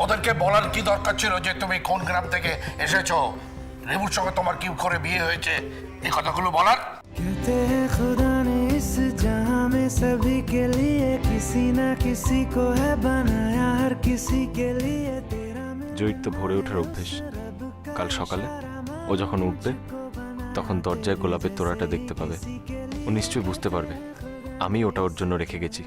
ওদেরকে বলার কি দরকার ছিল যে তুমি কোন গ্রাম থেকে এসেছো, রেবুর সঙ্গে তোমার কি করে বিয়ে হয়েছে, এই কথাগুলো বলার? कहते हैं खुदा ने इस जहां में सभी के लिए किसी ना किसी को है बनाया, हर किसी के लिए तेरा জয়ীর তো ভোরে ওঠার অভ্যেস। কাল সকালে ও যখন উঠবে তখন দরজায় গোলাপের তোড়াটা দেখতে পাবে। ও নিশ্চয়ই বুঝতে পারবে আমি ওটা ওর জন্য রেখে গেছি।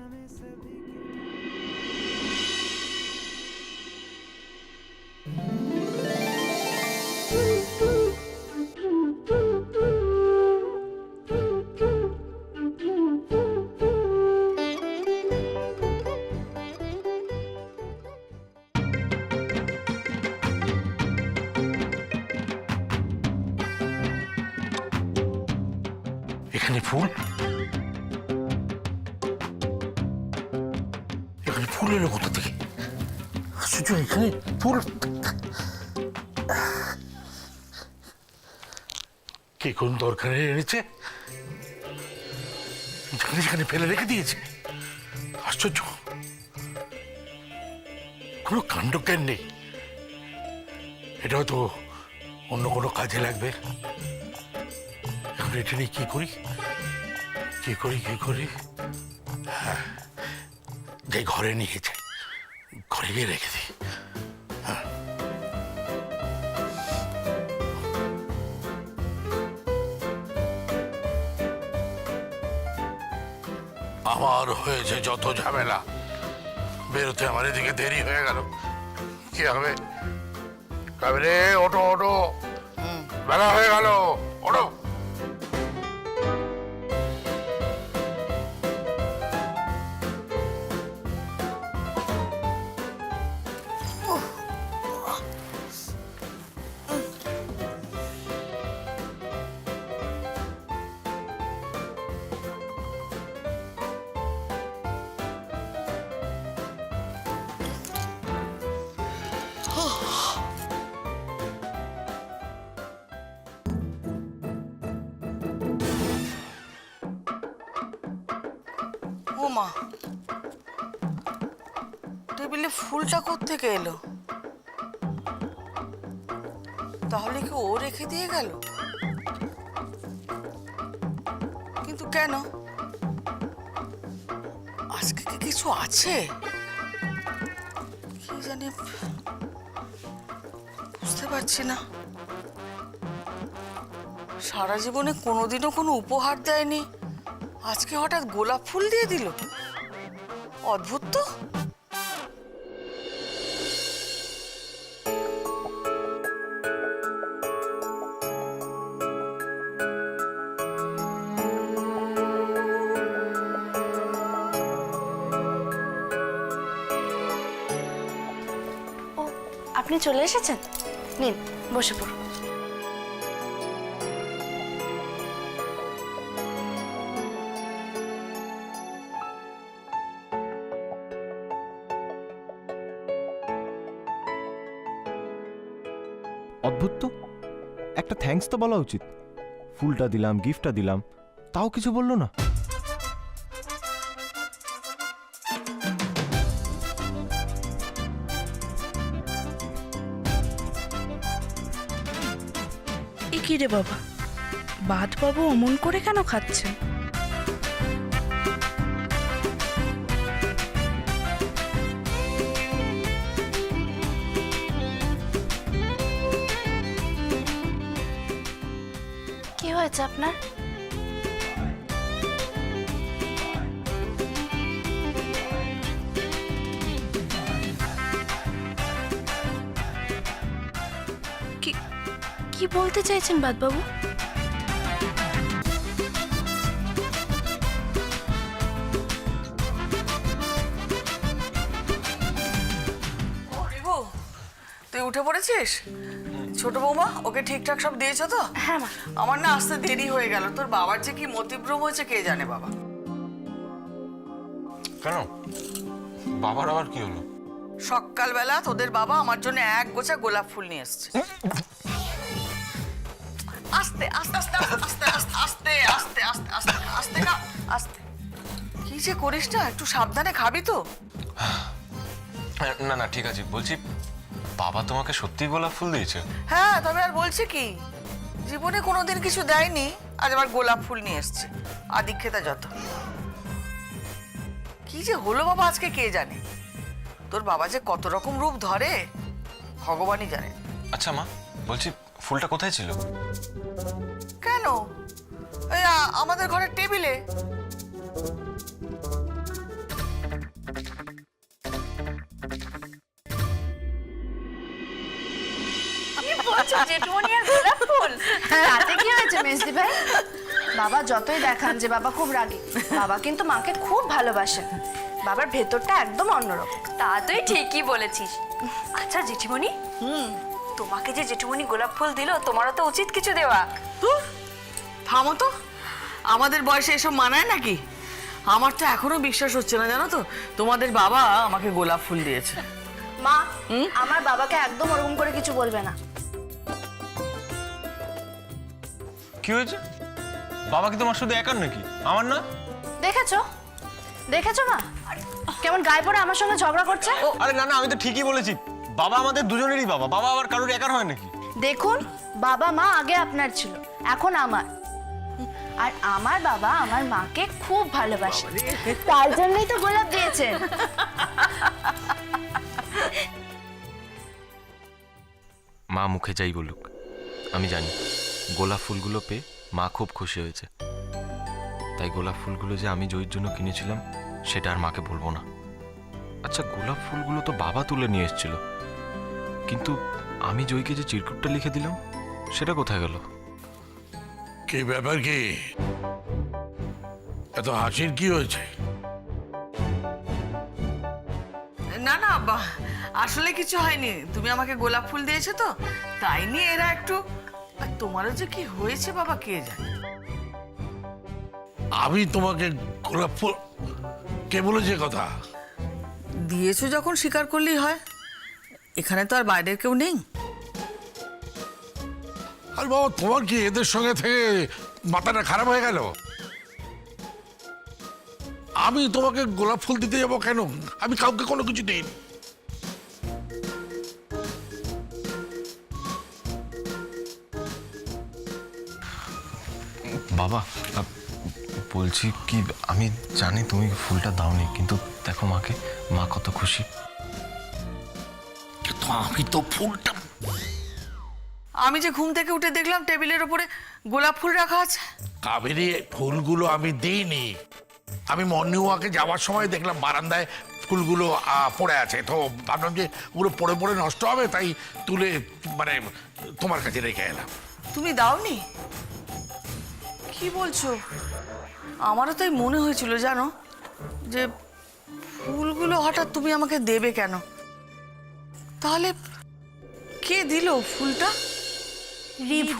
এখানে ফুল, এখানে ফুল এলো কোথা থেকে? আশ্চর্য, এখানে ফুল কে কোন দরকারে এনেছে, যেখানে সেখানে ফেলে রেখে দিয়েছে। আশ্চর্য, কোনো কাণ্ডজ্ঞান নেই। এটা হয়তো অন্য কোনো কাজে লাগবে। এখন এটা নিয়ে কি করি, কি করি, কি করি? হ্যাঁ, যে ঘরে নিয়ে যাই, ঘরে গিয়ে রেখে দিই। আমার হয়েছে যত ঝামেলা, বেরোতে আমার এদিকে দেরি হয়ে গেল। কি হবে? রে ওটো ওটো, বেলা হয়ে গেল, ওটো। ও মা, টেবিলে ফুলটা কোত্থেকে এলো? তাহলে কি ও রেখে দিয়ে গেল? কিন্তু কেন? আজকে কি কিছু আছে? কি জানি, বুঝতে পারছি না। সারা জীবনে কোনোদিনও কোনো উপহার দেয়নি, আজকে হঠাৎ গোলাপ ফুল দিয়ে দিল। অদ্ভুত তো। ও, আপনি চলে এসেছেন? নিন, বসে পড়ুন। অদ্ভুত তো, একটা থ্যাঙ্কস তো বলা উচিত। ফুলটা দিলাম, গিফটটা দিলাম, তাও কিছু বললো না। এ কি রে বাবা, বাবু অমন করে কেন খাচ্ছেন? কি হয়েছে আপনার? কি বলতে চাইছেন বাবু? তুই উঠে পড়েছিস? ছোট বৌমা, ওকে ঠিকঠাক সব দিয়েছো তো? হ্যাঁ মা। আমার না আসতে দেরি হয়ে গেল। তোর বাবার যে কি মতিভ্রম হয়েছে কে জানে বাবা। কেন, বাবার আবার কি হলো? সকালবেলা তোদের বাবা আমার জন্য এক গোছা গোলাপ ফুল নিয়ে এসছে। আস্তে আস্তে আস্তে আস্তে আস্তে আস্তে আস্তে আস্তে আস্তে আস্তে না, আস্তে। কি যে করিস না, একটু সাবধানে খাবি তো। না না ঠিক আছে, বলছি বাবা তোমাকে সত্যি গোলাপ ফুল দিয়েছে? হ্যাঁ, তবে আর বলছে কি, জীবনে কোনোদিন কিছু দেয়নি, আজ আবার গোলাপ ফুল নিয়ে এসছে। আদিক্ষেতা যত। কি যে হলো বাবা আজকে কে জানে। তোর বাবা যে কত রকম রূপ ধরে ভগবানই জানে। আচ্ছা মা, বলছি ফুলটা কোথায় ছিল? কেন, এই আমাদের ঘরের টেবিলে। জেঠুমনি আর গোলাপ ফুল, তাতে কি হয়েছে মেজদি ভাই? বাবা যতই দেখান যে বাবা খুব রাগী, বাবা কিন্তু মাকে খুব ভালোবাসেন। বাবার ভেতরটা একদম অন্যরকম। তা তুই ঠিকই বলেছিস। আচ্ছা জেঠিমণি, তোমাকে যে জেঠিমণি গোলাপ ফুল দিল, তোমারও তো উচিত কিছু দেওয়া। থামো তো, আমাদের বয়সে এসব মানায় নাকি? আমার তো এখনো বিশ্বাস হচ্ছে না, জানো তো, তোমাদের বাবা আমাকে গোলাপ ফুল দিয়েছে। মা, আমার বাবাকে একদম ওরকম করে কিছু বলবে না। কি হয়েছে? বাবা কি তোমার শুধু একার নাকি, আমার না? দেখেছো দেখেছো মা, কেমন গায়ে পড়ে আমার সঙ্গে ঝগড়া করছে। আরে না না, আমি তো ঠিকই বলেছি, বাবা আমাদের দুজনেরই বাবা। বাবা আবার কারোর একার হয় নাকি? দেখুন, বাবা মা আগে আপনার ছিল, এখন আমার। আর আমার বাবা আমার মাকে খুব ভালোবাসে, তার জন্যই তো গোলাপ দিয়েছেন। মা মুখে যাই বলুক, আমি জানি গোলাপ ফুলগুলো পেয়ে মা খুব খুশি হয়েছে। তাই গোলাপ ফুলগুলো যে আমি জয়ীর জন্য কিনেছিলাম সেটা আর মাকে বলবো না। আচ্ছা, গোলাপ ফুলগুলো তো বাবা তুলে নিয়ে এসেছিল, কিন্তু আমি জয়ীকে যে চিরকুটটা লিখে দিলাম সেটা কোথায় গেল? কি ব্যাপার কি? এত হাসির কি হয়েছে? না না আসলে কিছু হয়নি, তুমি আমাকে গোলাপ ফুল দিয়েছো তো, তাই নিয়ে এরা একটু। আর তোমারও যে কি হয়েছে বাবা কে জানে। আমি তোমাকে গোলাপ ফুল কে বলেছে কথা? দিয়েছো যখন স্বীকার করলেই হয়, এখানে তো আর বাইরের কেউ নেই। আর বাবা, তোমার কি এদের সঙ্গে থেকে মাথাটা খারাপ হয়ে গেল? আমি তোমাকে গোলাপ ফুল দিতে যাবো কেন? আমি কাউকে কোনো কিছু দিইনি। বাবা বলছি কি, আমি জানি তুমি ফুলটা দাওনি, কিন্তু দেখো মাকে, মা কত খুশি। কিন্তু আমি তো ফুলটা, আমি যে ঘুম থেকে উঠে দেখলাম টেবিলের ওপরে গোলাপ ফুল রাখা আছে। কাবেরী, ফুলগুলো আমি দিইনি। আমি মর্নিং ওয়াকে যাওয়ার সময় দেখলাম বারান্দায় ফুলগুলো পড়ে আছে, তো ভাবলাম যে ওগুলো পড়ে পড়ে নষ্ট হবে, তাই তুলে মানে তোমার কাছে রেখে এলাম। তুমি দাওনি? কি বলছো? আমারও তাই মনে হয়েছিল জানো, যে ফুলগুলো হঠাৎ তুমি আমাকে দেবে কেন। তাহলে কে দিল ফুলটা? রিভু।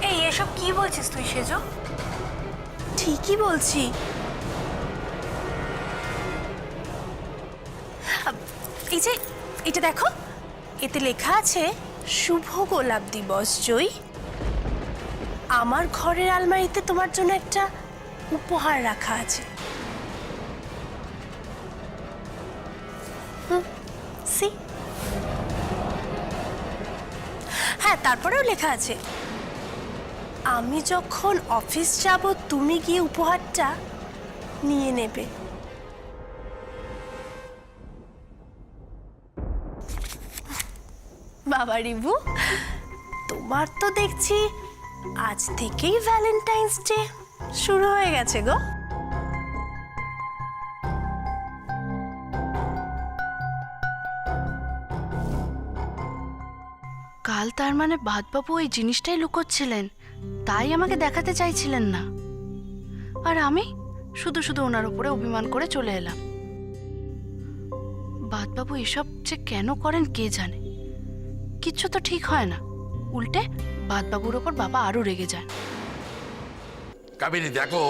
এই এসব কি বলছিস তুই সেজো? ঠিকই বলছি। এই যে এটা দেখো, এতে লেখা আছে শুভ গোলাপ দিবস জয়ী। আমার ঘরের আলমারিতে তোমার জন্য একটা উপহার রাখা আছে। সি, হ্যাঁ, তারপরেও লেখা আছে আমি যখন অফিস যাব তুমি গিয়ে উপহারটা নিয়ে নেবে। বাবা রিভু, তোমার তো দেখছি আজ থেকেই ভ্যালেন্টাইন্স ডে শুরু হয়ে গেছে গো। কাল তার মানে বাদবাবু ওই জিনিসটাই লুকোচ্ছিলেন, তাই আমাকে দেখাতে চাইছিলেন না। আর আমি শুধু শুধু ওনার উপরে অভিমান করে চলে এলাম। বাদবাবু এসব যে কেন করেন কে জানে। কিচ্ছু তো ঠিক হয় না, উল্টে বাদবাবুর ওপর বাবা আরো রেগে যায়। কাবেরী দেখো,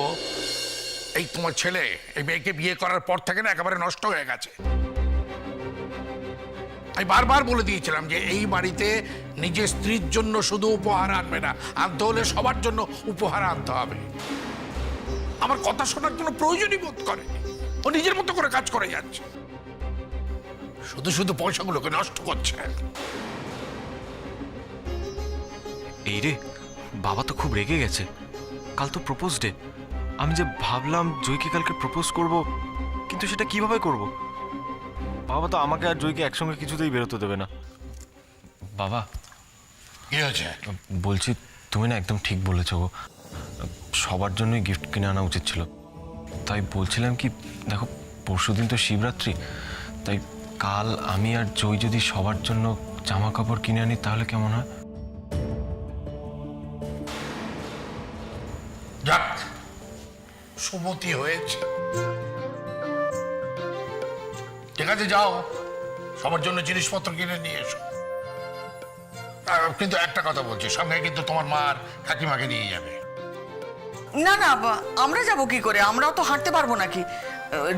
এই তোমার ছেলে এই মেয়েকে বিয়ে করার পর থেকে না একেবারে নষ্ট হয়ে গেছে। আমি বারবার বলে দিয়েছিলাম যে এই বাড়িতে নিজের স্ত্রীর জন্য শুধু উপহার আনবে না, আনতে হলে সবার জন্য উপহার আনতে হবে। আমার কথা শোনার কোনো প্রয়োজনই বোধ করেনি। ও নিজের মতো করে কাজ করে যাচ্ছে, শুধু শুধু পয়সাগুলোকে নষ্ট করছে। এই রে, বাবা তো খুব রেগে গেছে। কাল তো প্রপোজ ডে। আমি যে ভাবলাম জয়কে কালকে প্রপোজ করব, কিন্তু সেটা কিভাবে করব? বাবা তো আমাকে আর জয়কে একসঙ্গে কিছুতেই বেরোতে দেবে না। বাবা, কি হয়েছে? বলছি তুমি না একদম ঠিক বলেছো গো। সবার জন্যই গিফট কিনে আনা উচিত ছিল। তাই বলছিলাম কি, দেখো পরশুদিন তো শিবরাত্রি, তাই কাল আমি আর জয় যদি সবার জন্য জামা কাপড় কিনে আনি তাহলে কেমন হয়? যাক, সুমতি হয়েছে। ঠিক আছে, যাও সবার জন্য জিনিসপত্র কিনে নিয়ে এসো। কিন্তু একটা কথা বলছি, সঙ্গে কিন্তু তোমার মা আর কাকিমাকে নিয়ে যাবে। না না, আমরা যাব কি করে? আমরাও তো হাঁটতে পারবো নাকি?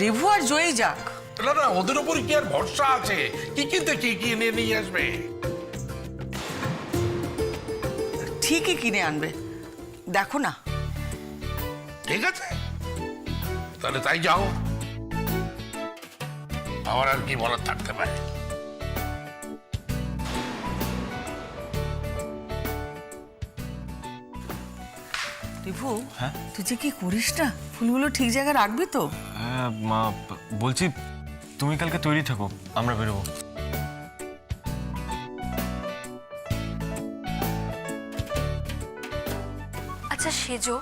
রিভু আর জয়ী যাক। না না, ওদের উপর কি আর ভরসা আছে? কি কিনতে কি কিনে নিয়ে আসবে? ঠিকই কিনে আনবে, দেখো না। ঠিক আছে, তাহলে তাই যাও। আমার আর কি বলার থাকতে পারে? রিভু, তুই যে কি করিস না, ফুলগুলো ঠিক জায়গায় রাখবি তো? হ্যাঁ মা, বলছি তুমি কালকে তৈরি থাকো, আমরা বেরোবো। আচ্ছা সেজো,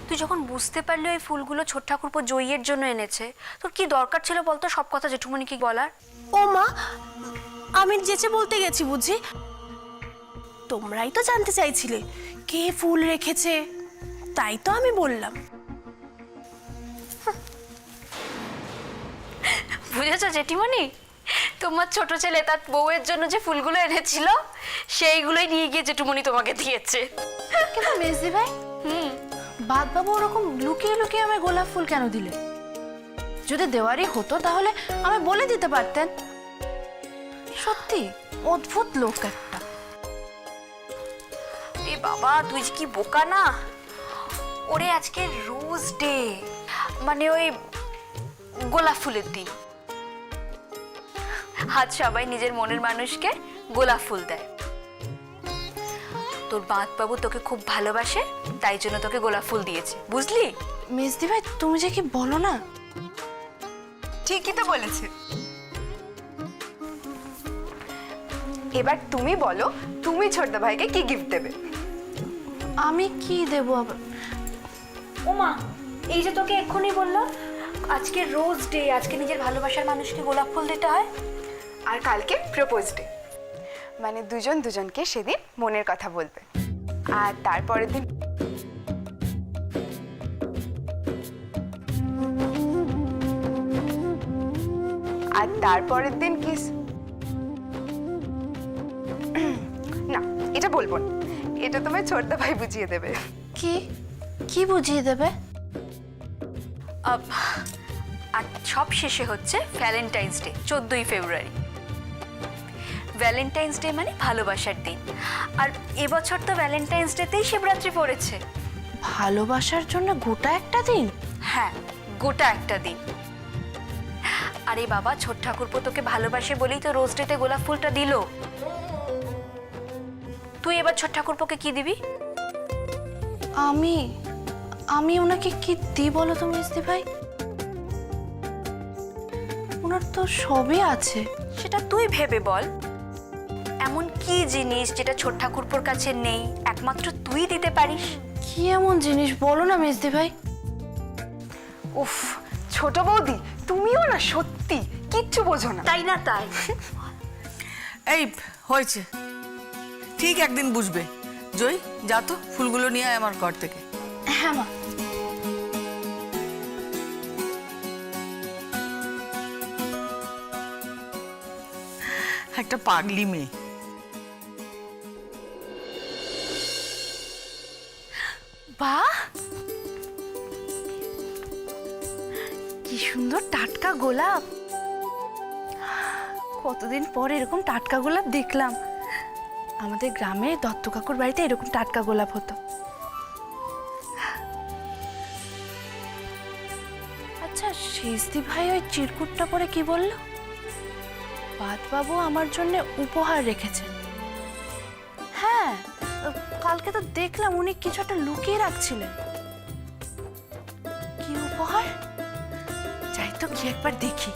তুই যখন বুঝতে পারলি ওই ফুলগুলো ছোট ঠাকুরপো জইয়ের জন্য এনেছে, তোর কি দরকার ছিল বলতো সব কথা জেঠুমনিকে বলার? ও মা, আমি যেচে বলতে গেছি বুঝি? তোমরাই তো জানতে চাইছিলে কে ফুল রেখেছে, তাই তো আমি বললাম। বুঝেছো জেঠিমণি, তোমার ছোট ছেলে তার বউয়ের জন্য যে ফুলগুলো এনেছিল সেইগুলোই নিয়ে গিয়ে জেঠুমণি তোমাকে দিয়েছে। কিন্তু মেজদি ভাই, বাদবাবু ওরকম লুকিয়ে লুকিয়ে আমায় গোলাপ ফুল কেন দিলে? যদি দেওয়ারই হতো তাহলে আমি বলে দিতে পারতেন। সত্যি অদ্ভুত লোক একটা। এ বাবা, তুই যে কি বোকা না! ওরে আজকে রোজ ডে, মানে ওই গোলাপ ফুলের দিন। আজ সবাই নিজের মনের মানুষকে গোলাপ ফুল দেয়। তোর বাঁধবাবু তোকে খুব ভালোবাসে, তাই জন্য তোকে গোলাপ ফুল দিয়েছে, বুঝলি? মেজদি ভাই, তুমি যে কি বলো না। ঠিকই তো বলেছে। এবার তুমি বলো, তুমি ছোটদা ভাইকে কি গিফট দেবে? আমি কি দেবো আবার? ওমা, এই যে তোকে এক্ষুনি বললো আজকে রোজ ডে, আজকে নিজের ভালোবাসার মানুষকে গোলাপ ফুল দিতে হয়। আর কালকে প্রপোজ ডে, মানে দুজন দুজনকে সেদিন মনের কথা বলবে। আর তারপরের দিন কিস। না, এটা বলবো না, এটা তোমার ছোটদা ভাই বুঝিয়ে দেবে। কি কি বুঝিয়ে দেবে? আর সব শেষে হচ্ছে ভ্যালেন্টাইন্স ডে, 14ই ফেব্রুয়ারি। ভ্যালেন্টাইন্স ডে মানে ভালোবাসার দিন। আর এবছর তো ভ্যালেন্টাইন্স ডেতেই শিবরাত্রি পড়েছে। ভালোবাসার জন্য গোটা একটা দিন? হ্যাঁ, গোটা একটা দিন। আরে বাবা, ছোট ঠাকুরপো তোকে ভালোবাসে বলেই তো রোজ ডেতে গোলাপ ফুলটা দিল। তুই এবার ছোট ঠাকুরপোকে কি দিবি? আমি আমি ওনাকে কি দিই বলো তো মেজদি ভাই? ওনার তো সবই আছে। সেটা তুই ভেবে বল, এমন কি জিনিস যেটা ছোট ঠাকুরপোর কাছে নেই, একমাত্র তুই দিতে পারিস? কি এমন জিনিস বলো না মেজদি ভাই? উফ, ছোট বৌদি তুমিও না সত্যি কিচ্ছু বোঝো না। তাই না তাই? এই হয়েছে, ঠিক একদিন বুঝবে। জয়, যা তো ফুলগুলো নিয়ে আয় আমার ঘর থেকে। হ্যাঁ মা। একটা পাগলি মেয়ে। বাহ, কি সুন্দর টাটকা গোলাপ। কতদিন পর এরকম টাটকা গোলাপ দেখলাম। আমাদের গ্রামে দত্ত কাকুর বাড়িতে এরকম টাটকা গোলাপ হতো। আচ্ছা, শেষদি ভাই ওই চিরকুটটা পরে কি বলল? বাবু আমার জন্য উপহার রেখেছেন। হ্যাঁ, কালকে তো দেখলাম উনি কিছু একটা লুকিয়ে রাখছিলেন। কি উপহার? যাই তো কি একবার দেখি।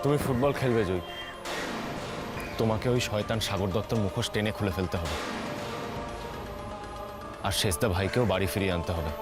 তুমি ফুটবল খেলবে জয়, তোমাকে ওই শয়তান সাগর দত্তর মুখোশ টেনে খুলে ফেলতে হবে, আর শেষদা ভাইকেও বাড়ি ফিরিয়ে আনতে হবে।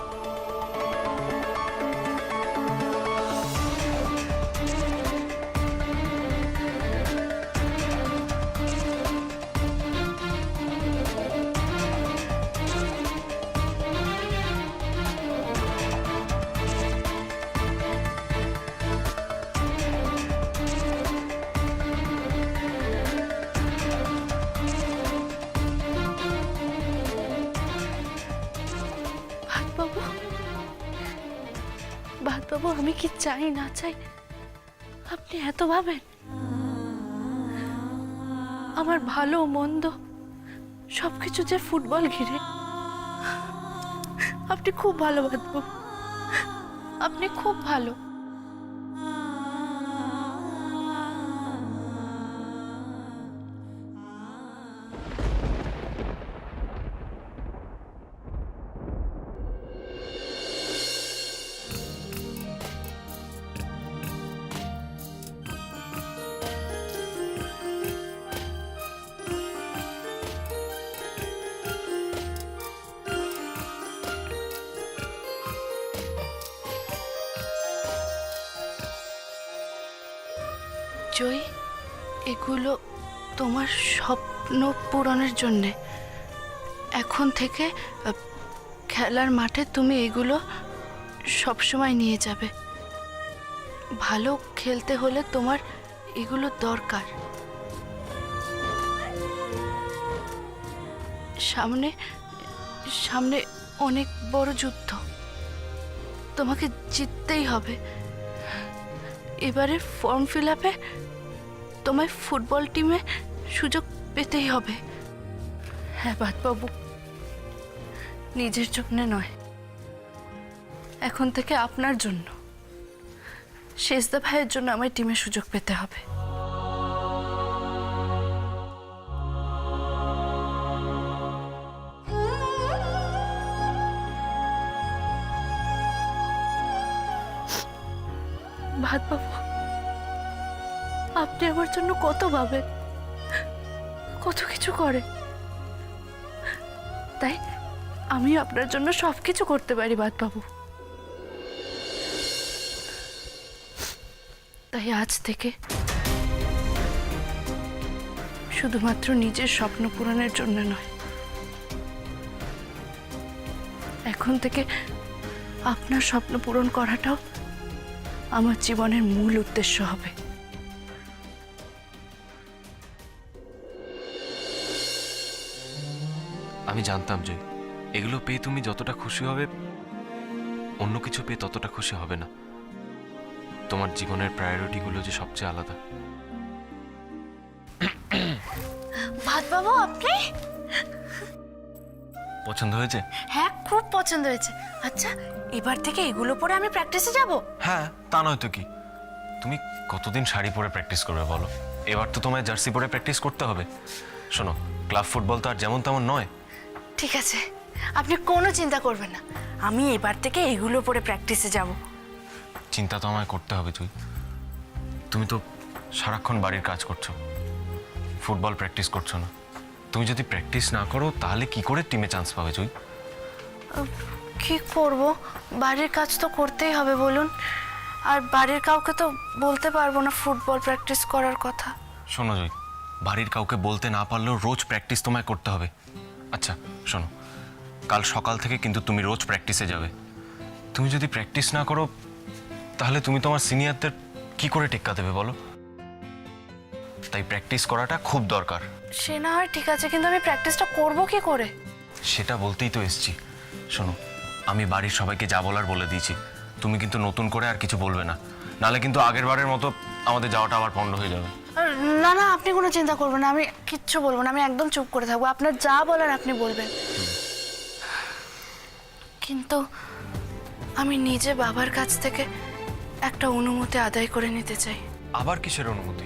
বাবু, আমি কি চাই না চাই আপনি এত ভাবেন? আমার ভালো মন্দ সবকিছু যে ফুটবল ঘিরে। আপনি খুব ভালো বাবু, আপনি খুব ভালো। জয়, এগুলো তোমার স্বপ্ন পূরণের জন্যে। এখন থেকে খেলার মাঠে তুমি এগুলো সবসময় নিয়ে যাবে। ভালো খেলতে হলে তোমার এগুলো দরকার। সামনে সামনে অনেক বড় যুদ্ধ, তোমাকে জিততেই হবে। এবারে ফর্ম ফিল আপে তোমায় ফুটবল টিমে সুযোগ পেতেই হবে। হ্যাঁ বাবু, নিজের জন্য নয়, এখন থেকে আপনার জন্য, শেষদা ভাইয়ের জন্য আমায় টিমে সুযোগ পেতে হবে। বাবু, আপনি আমার জন্য কত ভাবেন, কত কিছু করে, তাই আমি আপনার জন্য সবকিছু করতে পারি বাবু। তাই আজ থেকে শুধুমাত্র নিজের স্বপ্ন পূরণের জন্য নয়, এখন থেকে আপনার স্বপ্ন পূরণ করাটাও আমার জীবনের মূল উদ্দেশ্য হবে। আমি জানতাম জয়, এগুলো পেয়ে তুমি যতটা খুশি হবে, অন্য কিছু পেয়ে ততটা খুশি হবে না। তোমার জীবনের প্রায়োরিটিগুলো যে সবচেয়ে আলাদা। বাবু, আপনি? পছন্দ হয়েছে? হ্যাঁ, খুব পছন্দ হয়েছে। আচ্ছা, এবার থেকে এগুলো পরে আমি প্র্যাকটিসে যাব? হ্যাঁ, তা নয় তো কি। তুমি কতদিন শাড়ি পরে প্র্যাকটিস করবে বলো? এবার তো তোমায় জার্সি পরে প্র্যাকটিস করতে হবে। শোনো, ক্লাব ফুটবল তো আর যেমন তেমন নয়। ঠিক আছে, আপনি কোনো চিন্তা করবেন না, আমি এবার থেকে এগুলো পরে প্র্যাকটিসে যাব। চিন্তা তো আমায় করতে হবে তুই। তুমি তো সারাক্ষণ বাড়ির কাজ করছো, ফুটবল প্র্যাকটিস করছো না। তুমি যদি প্র্যাকটিস না করো তাহলে কি করে টিমে চান্স পাবে তুই? কি করব, বাড়ির কাজ তো করতেই হবে বলুন, আর বাড়ির কাউকে তো বলতে পারবো না ফুটবল প্র্যাকটিস করার কথা। শোনো জয়, বাড়ির কাউকে বলতে না পারলেও রোজ প্র্যাকটিস তোমায় করতে হবে। আচ্ছা শোনো, কাল সকাল থেকে কিন্তু তুমি রোজ প্র্যাকটিসে যাবে। তুমি যদি প্র্যাকটিস না করো তাহলে তুমি তোমার সিনিয়রদের কি করে টেক্কা দেবে বলো? তাই প্র্যাকটিস করাটা খুব দরকার। সে না হয় ঠিক আছে, কিন্তু আমি প্র্যাকটিসটা করব কি করে? সেটা বলতেই তো এসছি। শোনো, আমি বাড়ির সবাইকে যা বলার বলে দিয়েছি, তুমি কিন্তু নতুন করে আর কিছু বলবে না, নাহলে কিন্তু আগের বারের মতো আমাদের যাওয়াটা আবার পণ্ড হয়ে যাবে। না না, আপনি কোনো চিন্তা করবেন না, আমি কিচ্ছু বলবো না, আমি একদম চুপ করে থাকবো, আপনার যা বলার আপনি বলবেন। কিন্তু আমি নিজে বাবার কাছ থেকে একটা অনুমতি আদায় করে নিতে চাই। আবার কিসের অনুমতি?